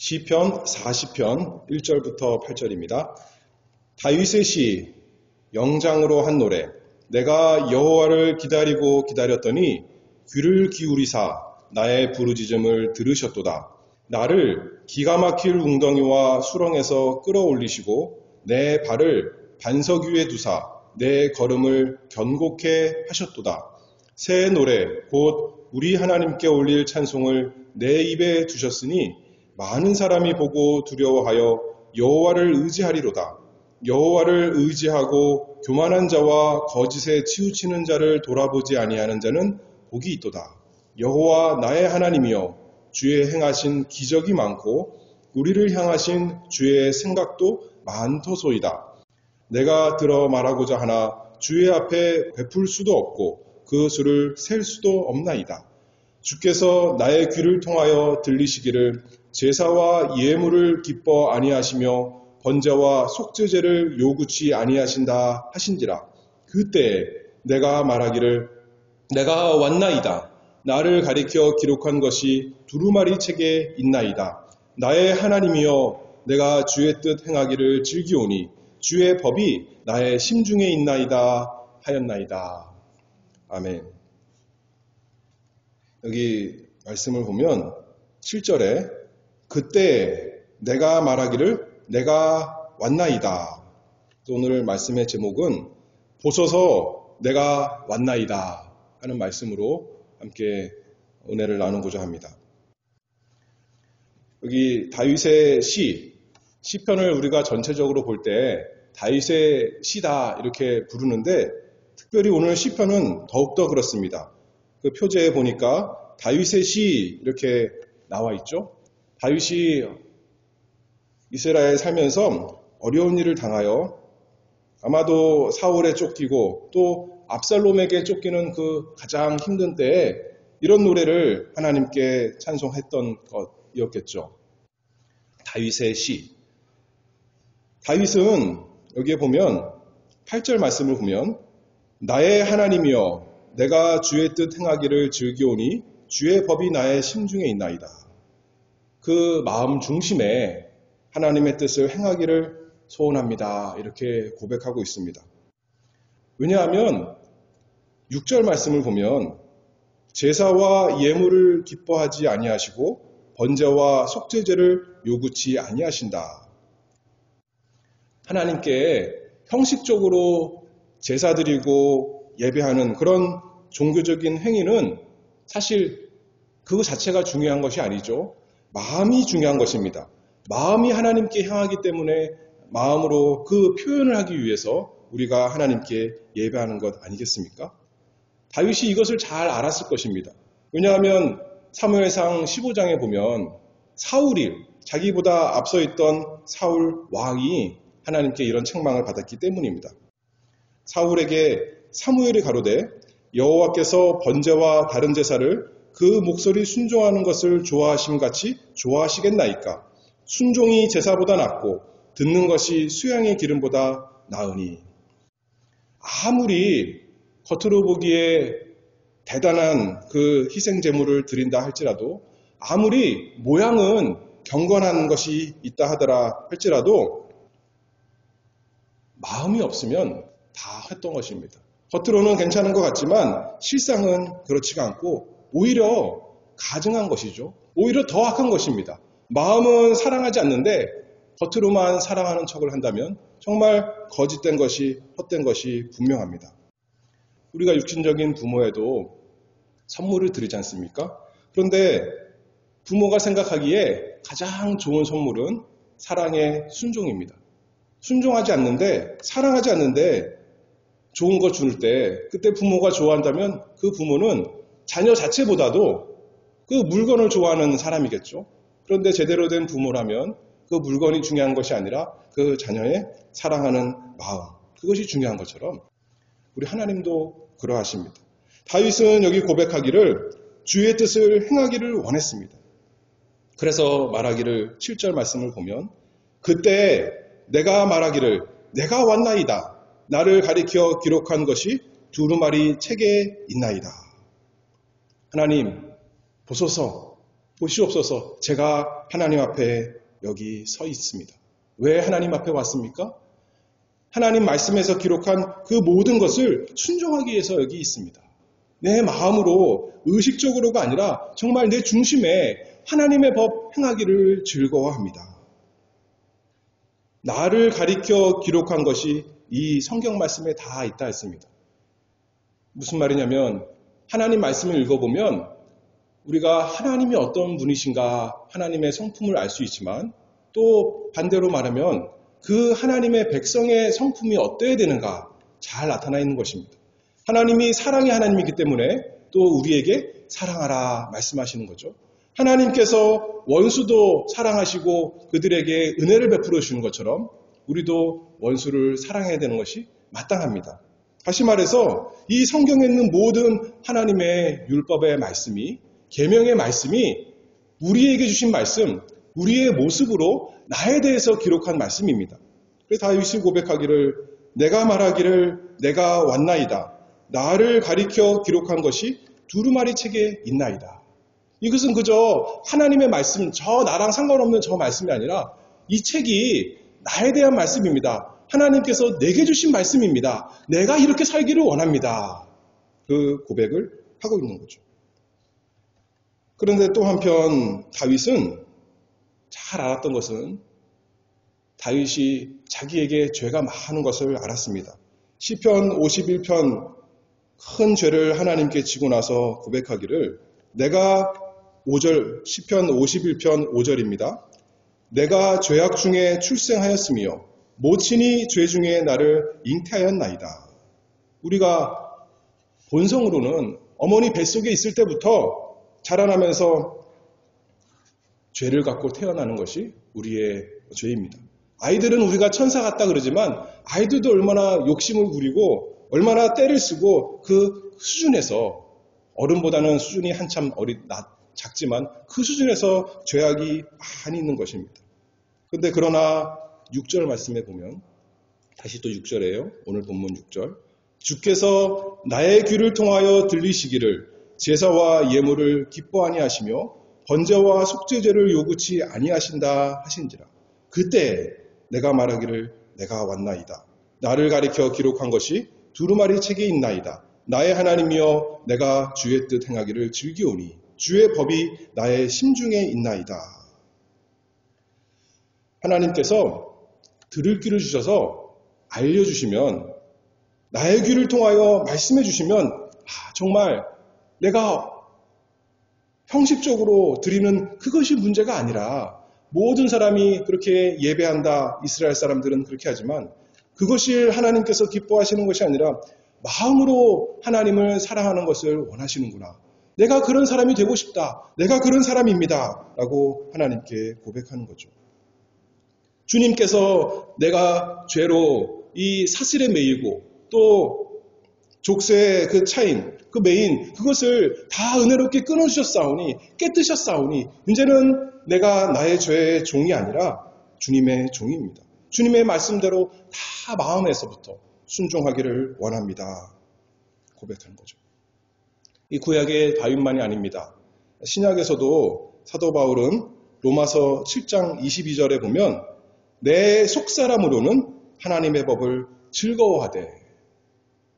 시편 40편 1절부터 8절입니다. 다윗의 시 영장으로 한 노래. 내가 여호와를 기다리고 기다렸더니 귀를 기울이사 나의 부르짖음을 들으셨도다. 나를 기가 막힐 웅덩이와 수렁에서 끌어올리시고 내 발을 반석 위에 두사 내 걸음을 견고케 하셨도다. 새 노래 곧 우리 하나님께 올릴 찬송을 내 입에 두셨으니 많은 사람이 보고 두려워하여 여호와를 의지하리로다. 여호와를 의지하고 교만한 자와 거짓에 치우치는 자를 돌아보지 아니하는 자는 복이 있도다. 여호와 나의 하나님이여 주의 행하신 기적이 많고 우리를 향하신 주의 생각도 많도소이다. 내가 들어 말하고자 하나 주의 앞에 베풀 수도 없고 그 수를 셀 수도 없나이다. 주께서 나의 귀를 통하여 들리시기를 제사와 예물을 기뻐 아니하시며 번제와 속죄제를 요구치 아니하신다 하신지라. 그때 내가 말하기를 내가 왔나이다. 나를 가리켜 기록한 것이 두루마리 책에 있나이다. 나의 하나님이여 내가 주의 뜻 행하기를 즐기오니 주의 법이 나의 심중에 있나이다 하였나이다. 아멘. 여기 말씀을 보면 7절에 그때 내가 말하기를 내가 왔나이다. 오늘 말씀의 제목은 보소서 내가 왔나이다 하는 말씀으로 함께 은혜를 나누고자 합니다. 여기 다윗의 시편을 우리가 전체적으로 볼 때 다윗의 시다 이렇게 부르는데 특별히 오늘 시편은 더욱더 그렇습니다. 그 표제에 보니까 다윗의 시 이렇게 나와 있죠. 다윗이 이스라엘 살면서 어려운 일을 당하여 아마도 사울에 쫓기고 또 압살롬에게 쫓기는 그 가장 힘든 때에 이런 노래를 하나님께 찬송했던 것이었겠죠. 다윗의 시. 다윗은 여기에 보면 8절 말씀을 보면 나의 하나님이여 내가 주의 뜻 행하기를 즐기오니 주의 법이 나의 심중에 있나이다. 그 마음 중심에 하나님의 뜻을 행하기를 소원합니다. 이렇게 고백하고 있습니다. 왜냐하면 6절 말씀을 보면 제사와 예물을 기뻐하지 아니하시고 번제와 속죄제를 요구치 아니하신다. 하나님께 형식적으로 제사 드리고 예배하는 그런 종교적인 행위는 사실 그 자체가 중요한 것이 아니죠. 마음이 중요한 것입니다. 마음이 하나님께 향하기 때문에 마음으로 그 표현을 하기 위해서 우리가 하나님께 예배하는 것 아니겠습니까? 다윗이 이것을 잘 알았을 것입니다. 왜냐하면 사무엘상 15장에 보면 사울이 자기보다 앞서 있던 사울 왕이 하나님께 이런 책망을 받았기 때문입니다. 사울에게 사무엘이 가로되 여호와께서 번제와 다른 제사를 그 목소리 순종하는 것을 좋아하심같이 좋아하시겠나이까? 순종이 제사보다 낫고 듣는 것이 수양의 기름보다 나으니. 아무리 겉으로 보기에 대단한 그 희생 제물을 드린다 할지라도 아무리 모양은 경건한 것이 있다 하더라 할지라도 마음이 없으면 다 했던 것입니다. 겉으로는 괜찮은 것 같지만 실상은 그렇지가 않고 오히려 가증한 것이죠. 오히려 더 악한 것입니다. 마음은 사랑하지 않는데 겉으로만 사랑하는 척을 한다면 정말 거짓된 것이 헛된 것이 분명합니다. 우리가 육신적인 부모에도 선물을 드리지 않습니까? 그런데 부모가 생각하기에 가장 좋은 선물은 사랑의 순종입니다. 순종하지 않는데 사랑하지 않는데 좋은 거 줄 때 그때 부모가 좋아한다면 그 부모는 자녀 자체보다도 그 물건을 좋아하는 사람이겠죠. 그런데 제대로 된 부모라면 그 물건이 중요한 것이 아니라 그 자녀의 사랑하는 마음, 그것이 중요한 것처럼 우리 하나님도 그러하십니다. 다윗은 여기 고백하기를 주의 뜻을 행하기를 원했습니다. 그래서 말하기를 7절 말씀을 보면 그때 내가 말하기를 내가 왔나이다. 나를 가리켜 기록한 것이 두루마리 책에 있나이다. 하나님 보소서 보시옵소서, 제가 하나님 앞에 여기 서 있습니다. 왜 하나님 앞에 왔습니까? 하나님 말씀에서 기록한 그 모든 것을 순종하기 위해서 여기 있습니다. 내 마음으로 의식적으로가 아니라 정말 내 중심에 하나님의 법 행하기를 즐거워합니다. 나를 가리켜 기록한 것이 이 성경 말씀에 다 있다 했습니다. 무슨 말이냐면 하나님 말씀을 읽어보면 우리가 하나님이 어떤 분이신가 하나님의 성품을 알 수 있지만 또 반대로 말하면 그 하나님의 백성의 성품이 어때야 되는가 잘 나타나 있는 것입니다. 하나님이 사랑의 하나님이기 때문에 또 우리에게 사랑하라 말씀하시는 거죠. 하나님께서 원수도 사랑하시고 그들에게 은혜를 베풀어 주는 것처럼 우리도 원수를 사랑해야 되는 것이 마땅합니다. 다시 말해서 이 성경에 있는 모든 하나님의 율법의 말씀이, 계명의 말씀이 우리에게 주신 말씀, 우리의 모습으로 나에 대해서 기록한 말씀입니다. 그래서 다윗이 고백하기를 내가 말하기를 내가 왔나이다. 나를 가리켜 기록한 것이 두루마리 책에 있나이다. 이것은 그저 하나님의 말씀, 저 나랑 상관없는 저 말씀이 아니라 이 책이 나에 대한 말씀입니다. 하나님께서 내게 주신 말씀입니다. 내가 이렇게 살기를 원합니다. 그 고백을 하고 있는 거죠. 그런데 또 한편 다윗은 잘 알았던 것은 다윗이 자기에게 죄가 많은 것을 알았습니다. 시편 51편 큰 죄를 하나님께 지고 나서 고백하기를 내가 5절 시편 51편 5절입니다. 내가 죄악 중에 출생하였으며 모친이 죄 중에 나를 잉태하였나이다. 우리가 본성으로는 어머니 뱃속에 있을 때부터 자라나면서 죄를 갖고 태어나는 것이 우리의 죄입니다. 아이들은 우리가 천사 같다 그러지만 아이들도 얼마나 욕심을 부리고 얼마나 때를 쓰고 그 수준에서 어른보다는 수준이 한참 작지만 그 수준에서 죄악이 많이 있는 것입니다. 그런데 그러나 6절 말씀에 보면 다시 또 6절이에요. 오늘 본문 6절. 주께서 나의 귀를 통하여 들리시기를 제사와 예물을 기뻐하니 하시며 번제와 속죄제를 요구치 아니하신다 하신지라. 그때 내가 말하기를 내가 왔나이다. 나를 가리켜 기록한 것이 두루마리 책에 있나이다. 나의 하나님이여 내가 주의 뜻 행하기를 즐기오니 주의 법이 나의 심중에 있나이다. 하나님께서 들을 귀를 주셔서 알려주시면 나의 귀를 통하여 말씀해 주시면 정말 내가 형식적으로 드리는 그것이 문제가 아니라 모든 사람이 그렇게 예배한다. 이스라엘 사람들은 그렇게 하지만 그것이 하나님께서 기뻐하시는 것이 아니라 마음으로 하나님을 사랑하는 것을 원하시는구나. 내가 그런 사람이 되고 싶다. 내가 그런 사람입니다. 라고 하나님께 고백하는 거죠. 주님께서 내가 죄로 이 사슬에 매이고 또 족쇄의 그 차인, 그 메인, 그것을 다 은혜롭게 끊어주셨사오니, 깨뜨셨사오니, 이제는 내가 나의 죄의 종이 아니라 주님의 종입니다. 주님의 말씀대로 다 마음에서부터 순종하기를 원합니다. 고백하는 거죠. 이 구약의 다윗만이 아닙니다. 신약에서도 사도 바울은 로마서 7장 22절에 보면 내 속사람으로는 하나님의 법을 즐거워하되,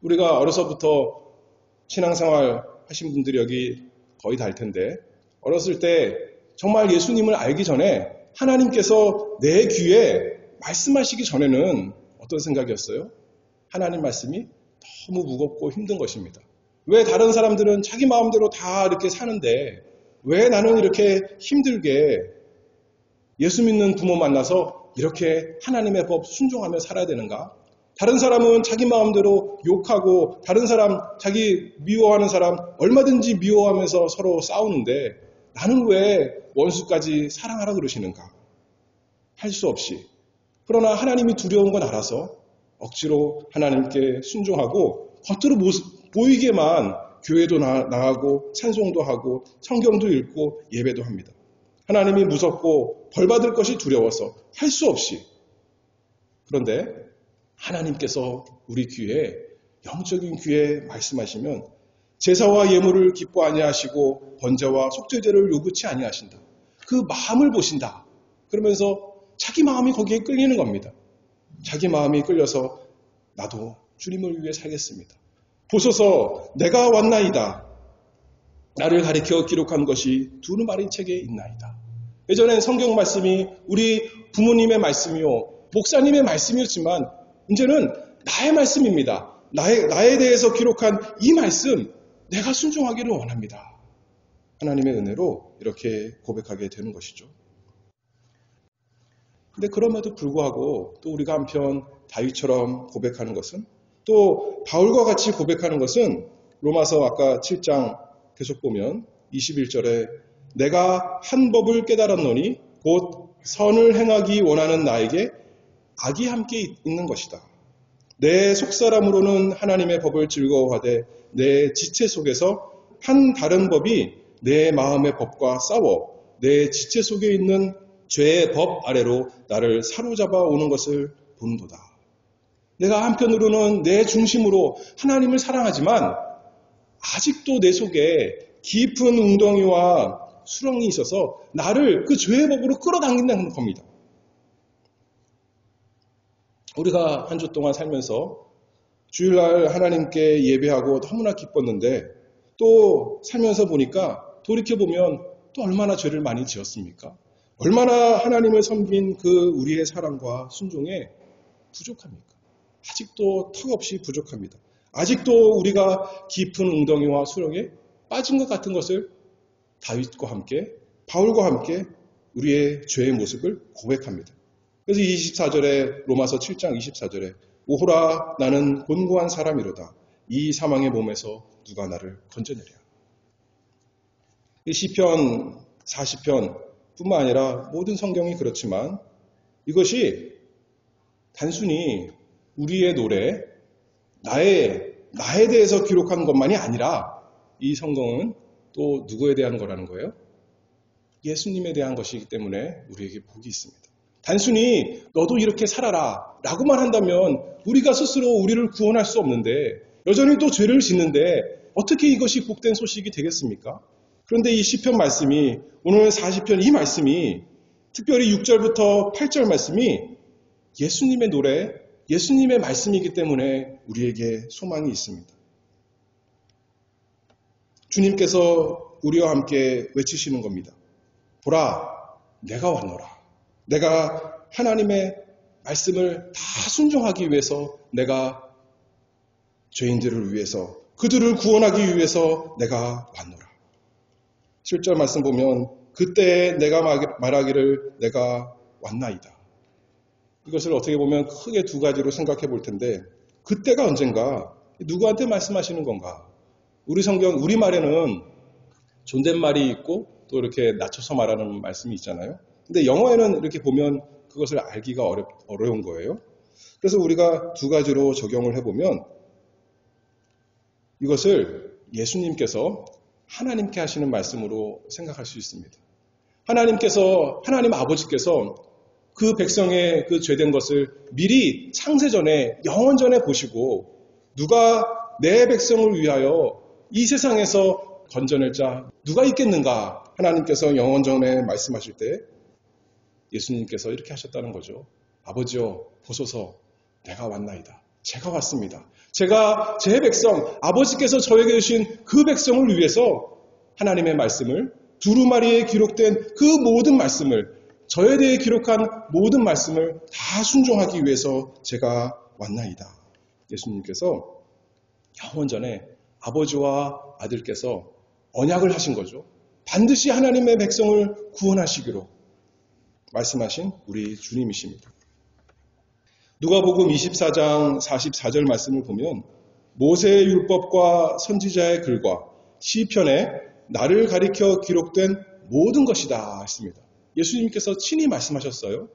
우리가 어려서부터 신앙생활 하신 분들이 여기 거의 다 할 텐데 어렸을 때 정말 예수님을 알기 전에 하나님께서 내 귀에 말씀하시기 전에는 어떤 생각이었어요? 하나님 말씀이 너무 무겁고 힘든 것입니다. 왜 다른 사람들은 자기 마음대로 다 이렇게 사는데 왜 나는 이렇게 힘들게 예수 믿는 부모 만나서 이렇게 하나님의 법 순종하며 살아야 되는가? 다른 사람은 자기 마음대로 욕하고 다른 사람, 자기 미워하는 사람 얼마든지 미워하면서 서로 싸우는데 나는 왜 원수까지 사랑하라 그러시는가? 할 수 없이. 그러나 하나님이 두려운 건 알아서 억지로 하나님께 순종하고 겉으로 보이게만 교회도 나가고 찬송도 하고 성경도 읽고 예배도 합니다. 하나님이 무섭고 벌받을 것이 두려워서 할 수 없이. 그런데 하나님께서 우리 귀에, 영적인 귀에 말씀하시면 제사와 예물을 기뻐 아니하시고 번제와 속죄제를 요구치 아니하신다. 그 마음을 보신다. 그러면서 자기 마음이 거기에 끌리는 겁니다. 자기 마음이 끌려서 나도 주님을 위해 살겠습니다. 보소서 내가 왔나이다. 나를 가리켜 기록한 것이 두루마리 책에 있나이다. 예전엔 성경 말씀이 우리 부모님의 말씀이요, 목사님의 말씀이었지만 이제는 나의 말씀입니다. 나에 대해서 기록한 이 말씀, 내가 순종하기를 원합니다. 하나님의 은혜로 이렇게 고백하게 되는 것이죠. 근데 그럼에도 불구하고 또 우리가 한편 다윗처럼 고백하는 것은, 또 바울과 같이 고백하는 것은 로마서 아까 7장 계속 보면 21절에 내가 한 법을 깨달았노니 곧 선을 행하기 원하는 나에게 악이 함께 있는 것이다. 내 속사람으로는 하나님의 법을 즐거워하되 내 지체 속에서 한 다른 법이 내 마음의 법과 싸워 내 지체 속에 있는 죄의 법 아래로 나를 사로잡아 오는 것을 본도다. 내가 한편으로는 내 중심으로 하나님을 사랑하지만 아직도 내 속에 깊은 웅덩이와 수렁이 있어서 나를 그 죄의 법으로 끌어당긴다는 겁니다. 우리가 한 주 동안 살면서 주일날 하나님께 예배하고 너무나 기뻤는데 또 살면서 보니까 돌이켜보면 또 얼마나 죄를 많이 지었습니까? 얼마나 하나님을 섬긴 그 우리의 사랑과 순종에 부족합니까? 아직도 턱없이 부족합니다. 아직도 우리가 깊은 웅덩이와 수렁에 빠진 것 같은 것을 다윗과 함께, 바울과 함께 우리의 죄의 모습을 고백합니다. 그래서 24절에 로마서 7장 24절에 오호라 나는 곤고한 사람이로다. 이 사망의 몸에서 누가 나를 건져내랴. 이 시편 40편 뿐만 아니라 모든 성경이 그렇지만 이것이 단순히 우리의 노래, 나에 대해서 기록한 것만이 아니라 이 성경은 또 누구에 대한 거라는 거예요? 예수님에 대한 것이기 때문에 우리에게 복이 있습니다. 단순히 너도 이렇게 살아라 라고만 한다면 우리가 스스로 우리를 구원할 수 없는데 여전히 또 죄를 짓는데 어떻게 이것이 복된 소식이 되겠습니까? 그런데 이 시편 말씀이, 오늘 40편 이 말씀이, 특별히 6절부터 8절 말씀이 예수님의 노래, 예수님의 말씀이기 때문에 우리에게 소망이 있습니다. 주님께서 우리와 함께 외치시는 겁니다. 보라, 내가 왔노라. 내가 하나님의 말씀을 다 순종하기 위해서, 내가 죄인들을 위해서, 그들을 구원하기 위해서 내가 왔노라. 7절 말씀 보면 그때 내가 말하기를 내가 왔나이다. 이것을 어떻게 보면 크게 두 가지로 생각해 볼 텐데, 그때가 언젠가, 누구한테 말씀하시는 건가? 우리 성경, 우리말에는 존댓말이 있고 또 이렇게 낮춰서 말하는 말씀이 있잖아요. 근데 영어에는 이렇게 보면 그것을 알기가 어려운 거예요. 그래서 우리가 두 가지로 적용을 해보면 이것을 예수님께서 하나님께 하시는 말씀으로 생각할 수 있습니다. 하나님 아버지께서 그 백성의 그 죄된 것을 미리 창세전에, 영원전에 보시고 누가 내 백성을 위하여 이 세상에서 건져낼 자 누가 있겠는가? 하나님께서 영원전에 말씀하실 때 예수님께서 이렇게 하셨다는 거죠. 아버지여 보소서 내가 왔나이다. 제가 왔습니다. 제가 제 백성, 아버지께서 저에게 주신 그 백성을 위해서 하나님의 말씀을, 두루마리에 기록된 그 모든 말씀을, 저에 대해 기록한 모든 말씀을 다 순종하기 위해서 제가 왔나이다. 예수님께서 영원전에 아버지와 아들께서 언약을 하신 거죠. 반드시 하나님의 백성을 구원하시기로 말씀하신 우리 주님이십니다. 누가복음 24장 44절 말씀을 보면 모세의 율법과 선지자의 글과 시편에 나를 가리켜 기록된 모든 것이다 했습니다. 예수님께서 친히 말씀하셨어요.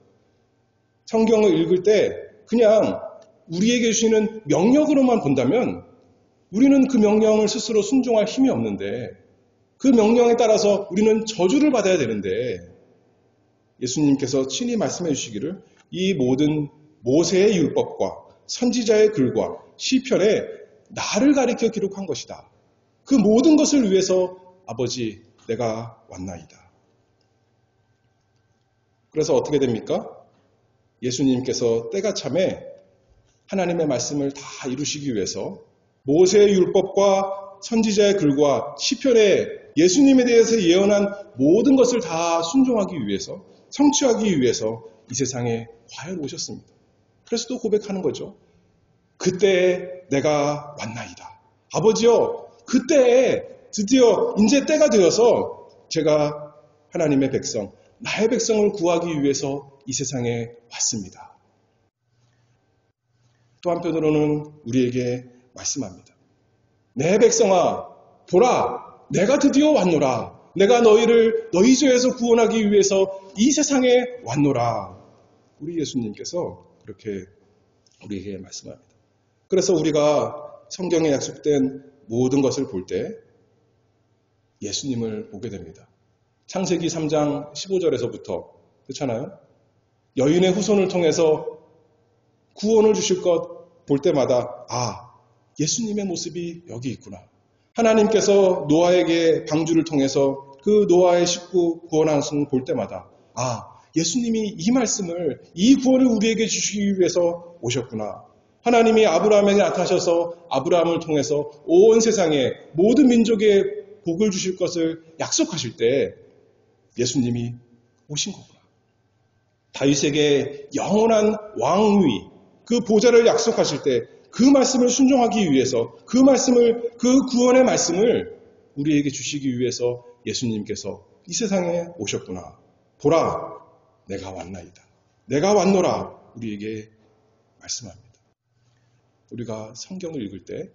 성경을 읽을 때 그냥 우리에게 주시는 명령으로만 본다면 우리는 그 명령을 스스로 순종할 힘이 없는데, 그 명령에 따라서 우리는 저주를 받아야 되는데, 예수님께서 친히 말씀해 주시기를 이 모든 모세의 율법과 선지자의 글과 시편에 나를 가리켜 기록한 것이다. 그 모든 것을 위해서 아버지 내가 왔나이다. 그래서 어떻게 됩니까? 예수님께서 때가 참에 하나님의 말씀을 다 이루시기 위해서 모세의 율법과 선지자의 글과 시편에 예수님에 대해서 예언한 모든 것을 다 순종하기 위해서, 성취하기 위해서 이 세상에 과연 오셨습니다. 그래서 또 고백하는 거죠. 그때에 내가 왔나이다. 아버지요, 그때에 드디어 이제 때가 되어서 제가 하나님의 백성, 나의 백성을 구하기 위해서 이 세상에 왔습니다. 또 한편으로는 우리에게 말씀합니다. 내 백성아, 보라, 내가 드디어 왔노라. 내가 너희를 너희 죄에서 구원하기 위해서 이 세상에 왔노라. 우리 예수님께서 그렇게 우리에게 말씀합니다. 그래서 우리가 성경에 약속된 모든 것을 볼 때 예수님을 보게 됩니다. 창세기 3장 15절에서부터 그렇잖아요. 여인의 후손을 통해서 구원을 주실 것 볼 때마다 예수님의 모습이 여기 있구나. 하나님께서 노아에게 방주를 통해서 그 노아의 식구 구원하는 것을 볼 때마다 예수님이 이 말씀을, 이 구원을 우리에게 주시기 위해서 오셨구나. 하나님이 아브라함에게 나타나셔서 아브라함을 통해서 온 세상에 모든 민족에 복을 주실 것을 약속하실 때 예수님이 오신 거구나. 다윗에게 영원한 왕위, 그 보좌를 약속하실 때 그 말씀을 순종하기 위해서 그 구원의 말씀을 우리에게 주시기 위해서 예수님께서 이 세상에 오셨구나. 보라, 내가 왔나이다. 내가 왔노라. 우리에게 말씀합니다. 우리가 성경을 읽을 때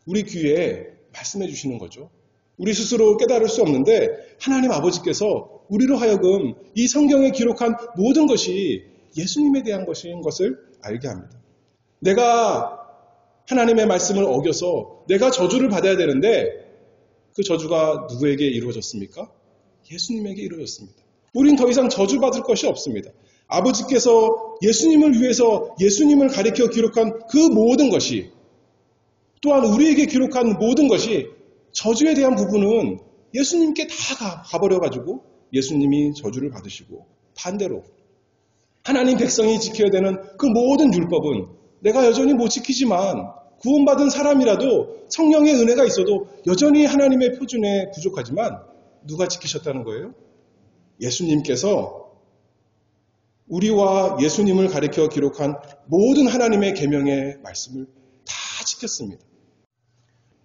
우리 귀에 말씀해 주시는 거죠. 우리 스스로 깨달을 수 없는데 하나님 아버지께서 우리로 하여금 이 성경에 기록한 모든 것이 예수님에 대한 것인 것을 알게 합니다. 내가 하나님의 말씀을 어겨서 내가 저주를 받아야 되는데 그 저주가 누구에게 이루어졌습니까? 예수님에게 이루어졌습니다. 우린 더 이상 저주받을 것이 없습니다. 아버지께서 예수님을 위해서 예수님을 가리켜 기록한 그 모든 것이, 또한 우리에게 기록한 모든 것이, 저주에 대한 부분은 예수님께 다 가버려가지고 예수님이 저주를 받으시고, 반대로 하나님 백성이 지켜야 되는 그 모든 율법은 내가 여전히 못 지키지만 구원받은 사람이라도 성령의 은혜가 있어도 여전히 하나님의 표준에 부족하지만 누가 지키셨다는 거예요? 예수님께서 우리와 예수님을 가리켜 기록한 모든 하나님의 계명의 말씀을 다 지켰습니다.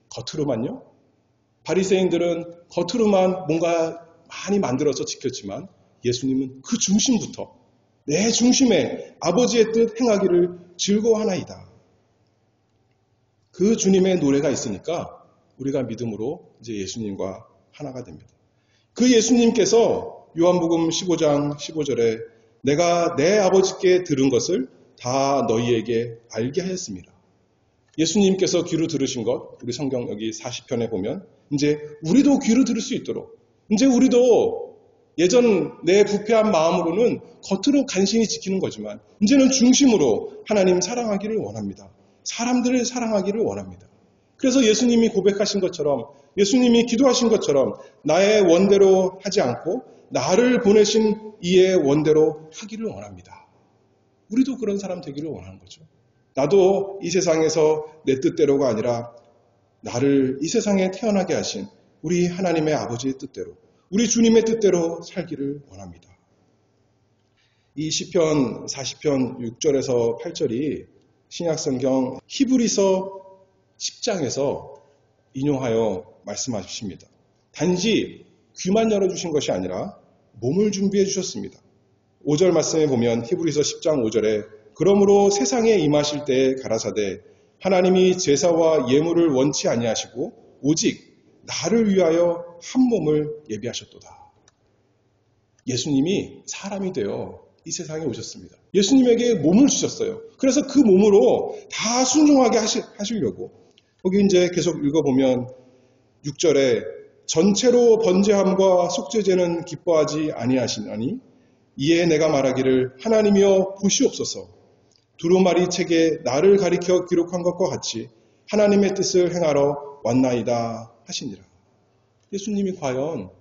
겉으로만요? 바리새인들은 겉으로만 뭔가 많이 만들어서 지켰지만 예수님은 그 중심부터 내 중심에 아버지의 뜻 행하기를 즐거워하나이다. 그 주님의 노래가 있으니까 우리가 믿음으로 이제 예수님과 하나가 됩니다. 그 예수님께서 요한복음 15장 15절에 내가 내 아버지께 들은 것을 다 너희에게 알게 하였습니다. 예수님께서 귀로 들으신 것, 우리 성경 여기 40편에 보면 이제 우리도 귀로 들을 수 있도록, 이제 우리도 예전 내 부패한 마음으로는 겉으로 간신히 지키는 거지만 이제는 중심으로 하나님 사랑하기를 원합니다. 사람들을 사랑하기를 원합니다. 그래서 예수님이 고백하신 것처럼, 예수님이 기도하신 것처럼 나의 원대로 하지 않고 나를 보내신 이의 원대로 하기를 원합니다. 우리도 그런 사람 되기를 원하는 거죠. 나도 이 세상에서 내 뜻대로가 아니라 나를 이 세상에 태어나게 하신 우리 하나님의 아버지의 뜻대로, 우리 주님의 뜻대로 살기를 원합니다. 이 시편 40편 6절에서 8절이 신약성경 히브리서 10장에서 인용하여 말씀하십니다. 단지 귀만 열어주신 것이 아니라 몸을 준비해 주셨습니다. 5절 말씀에 보면 히브리서 10장 5절에 그러므로 세상에 임하실 때에 가라사대 하나님이 제사와 예물을 원치 아니하시고 오직 나를 위하여 한 몸을 예비하셨도다. 예수님이 사람이 되어 이 세상에 오셨습니다. 예수님에게 몸을 주셨어요. 그래서 그 몸으로 다 순종하게 하시려고. 거기 이제 계속 읽어보면 6절에 전체로 번제함과 속죄제는 기뻐하지 아니하시나니 이에 내가 말하기를 하나님이여 보시옵소서. 두루마리 책에 나를 가리켜 기록한 것과 같이 하나님의 뜻을 행하러 왔나이다 하시니라. 예수님이 과연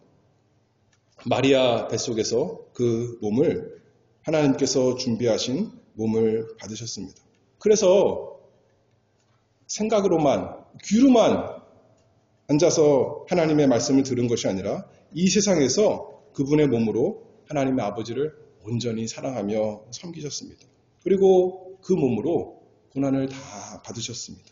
마리아 뱃속에서 그 몸을 하나님께서 준비하신 몸을 받으셨습니다. 그래서 생각으로만, 귀로만 앉아서 하나님의 말씀을 들은 것이 아니라 이 세상에서 그분의 몸으로 하나님의 아버지를 온전히 사랑하며 섬기셨습니다. 그리고 그 몸으로 고난을 다 받으셨습니다.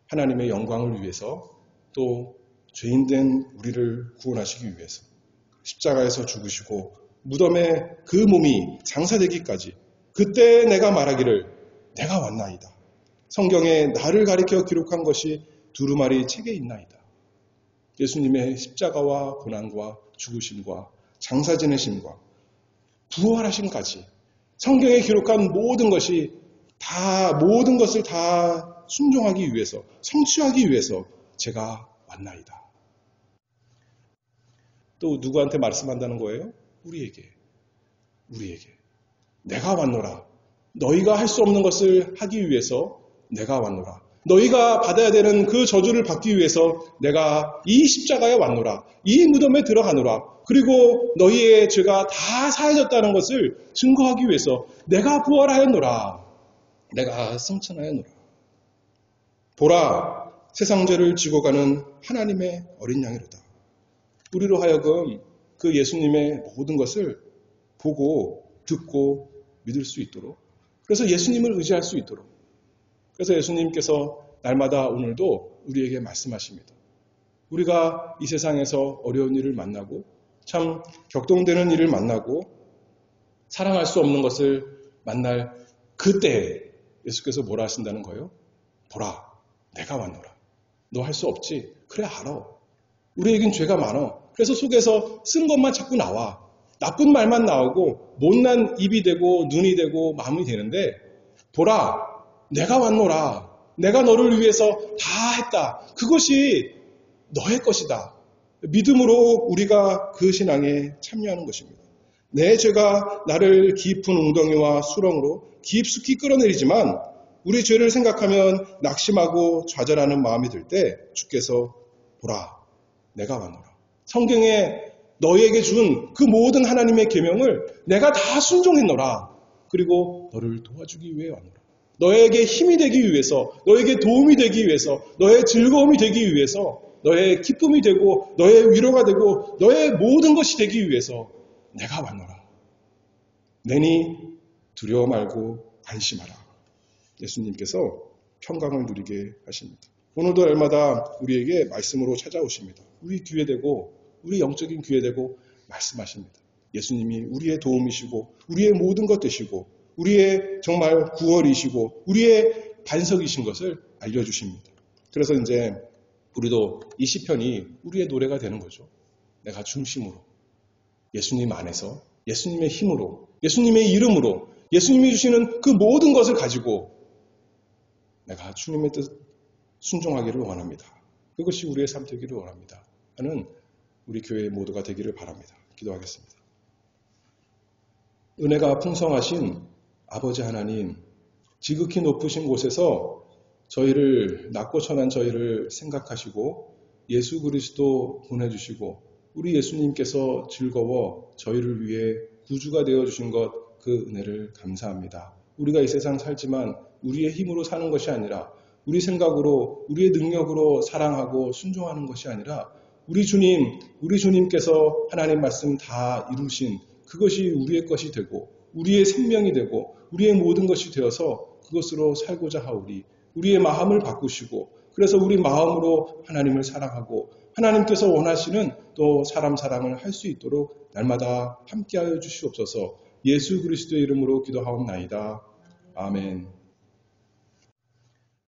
하나님의 영광을 위해서, 또 죄인된 우리를 구원하시기 위해서 십자가에서 죽으시고 무덤에 그 몸이 장사되기까지, 그때 내가 말하기를 내가 왔나이다. 성경에 나를 가리켜 기록한 것이 두루마리 책에 있나이다. 예수님의 십자가와 고난과 죽으심과 장사 지내심과 부활하심까지 성경에 기록한 모든 것을 다 순종하기 위해서, 성취하기 위해서 제가 왔나이다. 또 누구한테 말씀한다는 거예요? 우리에게. 내가 왔노라. 너희가 할 수 없는 것을 하기 위해서 내가 왔노라. 너희가 받아야 되는 그 저주를 받기 위해서 내가 이 십자가에 왔노라. 이 무덤에 들어가노라. 그리고 너희의 죄가 다 사해졌다는 것을 증거하기 위해서 내가 부활하였노라. 내가 승천하였노라. 보라, 세상 죄를 지고 가는 하나님의 어린 양이로다. 우리로 하여금 그 예수님의 모든 것을 보고 듣고 믿을 수 있도록, 그래서 예수님을 의지할 수 있도록, 그래서 예수님께서 날마다 오늘도 우리에게 말씀하십니다. 우리가 이 세상에서 어려운 일을 만나고 참 격동되는 일을 만나고 사랑할 수 없는 것을 만날 그때 예수께서 뭐라 하신다는 거예요? 보라, 내가 왔노라. 너 할 수 없지? 그래, 알아. 우리에겐 죄가 많아. 그래서 속에서 쓴 것만 자꾸 나와. 나쁜 말만 나오고 못난 입이 되고 눈이 되고 마음이 되는데, 보라, 내가 왔노라. 내가 너를 위해서 다 했다. 그것이 너의 것이다. 믿음으로 우리가 그 신앙에 참여하는 것입니다. 내 죄가 나를 깊은 웅덩이와 수렁으로 깊숙이 끌어내리지만 우리 죄를 생각하면 낙심하고 좌절하는 마음이 들 때 주께서 보라, 내가 왔노라. 성경에 너희에게 준 그 모든 하나님의 계명을 내가 다 순종했노라. 그리고 너를 도와주기 위해 왔노라. 너에게 힘이 되기 위해서, 너에게 도움이 되기 위해서, 너의 즐거움이 되기 위해서, 너의 기쁨이 되고 너의 위로가 되고 너의 모든 것이 되기 위해서 내가 왔노라. 내니 두려워 말고 안심하라. 예수님께서 평강을 누리게 하십니다. 오늘도 날마다 우리에게 말씀으로 찾아오십니다. 우리 귀에 대고, 우리 영적인 귀에 대고 말씀하십니다. 예수님이 우리의 도움이시고 우리의 모든 것 되시고 우리의 정말 구원이시고 우리의 반석이신 것을 알려주십니다. 그래서 이제 우리도 이 시편이 우리의 노래가 되는 거죠. 내가 중심으로, 예수님 안에서, 예수님의 힘으로, 예수님의 이름으로, 예수님이 주시는 그 모든 것을 가지고 내가 주님의 뜻 순종하기를 원합니다. 그것이 우리의 삶 되기를 원합니다. 하는 우리 교회 모두가 되기를 바랍니다. 기도하겠습니다. 은혜가 풍성하신 아버지 하나님, 지극히 높으신 곳에서 저희를, 낮고 천한 저희를 생각하시고 예수 그리스도 보내주시고 우리 예수님께서 즐거워 저희를 위해 구주가 되어주신 것, 그 은혜를 감사합니다. 우리가 이 세상 살지만 우리의 힘으로 사는 것이 아니라, 우리 생각으로, 우리의 능력으로 사랑하고 순종하는 것이 아니라 우리 주님께서 하나님 말씀 다 이루신 그것이 우리의 것이 되고 우리의 생명이 되고 우리의 모든 것이 되어서 그것으로 살고자 하오리. 우리의 마음을 바꾸시고, 그래서 우리 마음으로 하나님을 사랑하고 하나님께서 원하시는 또 사람 사랑을 할 수 있도록 날마다 함께하여 주시옵소서. 예수 그리스도의 이름으로 기도하옵나이다. 아멘.